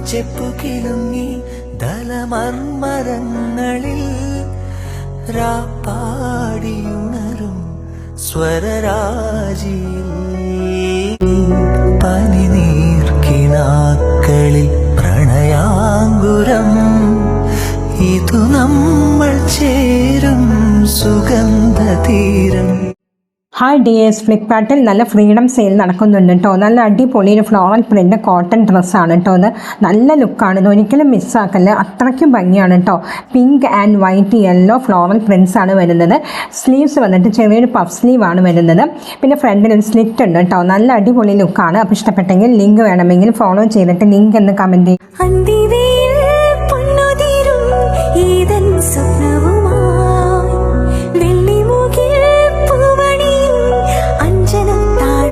ചെപ്പുകിലുങ്ങി ദലമർമരങ്ങളിൽ രാപ്പാടിയുണരും സ്വരരാജിയിൽ പനിനീർക്കിനാക്കളിൽ പ്രണയാങ്കുരം ഇതു നമ്മൾ ചേരും സുഗന്ധതീരം. ഹായ് ഡിയേഴ്സ്, ഫ്ലിപ്കാർട്ടിൽ നല്ല ഫ്രീഡം സെയിൽ നടക്കുന്നുണ്ട് കേട്ടോ. നല്ല അടിപൊളി ഒരു ഫ്ലോറൽ പ്രിൻ്റ് കോട്ടൺ ഡ്രസ്സാണ് കേട്ടോ. അത് നല്ല ലുക്കാണ്, ഇത് ഒരിക്കലും മിസ്സാക്കല്ല, അത്രയ്ക്കും ഭംഗിയാണ് കേട്ടോ. Pink and white yellow floral prints ആണ് വരുന്നത്. സ്ലീവ്സ് വന്നിട്ട് ചെറിയൊരു പഫ് സ്ലീവാണ് വരുന്നത്. പിന്നെ ഫ്രണ്ടിൽ ഒരു സ്ലിറ്റ് ഉണ്ട് കേട്ടോ. നല്ല അടിപൊളി ലുക്കാണ്. അപ്പോൾ ഇഷ്ടപ്പെട്ടെങ്കിൽ ലിങ്ക് വേണമെങ്കിൽ ഫോളോ ചെയ്തിട്ട് ലിങ്ക് എന്ന് കമൻറ്റ് ചെയ്യും.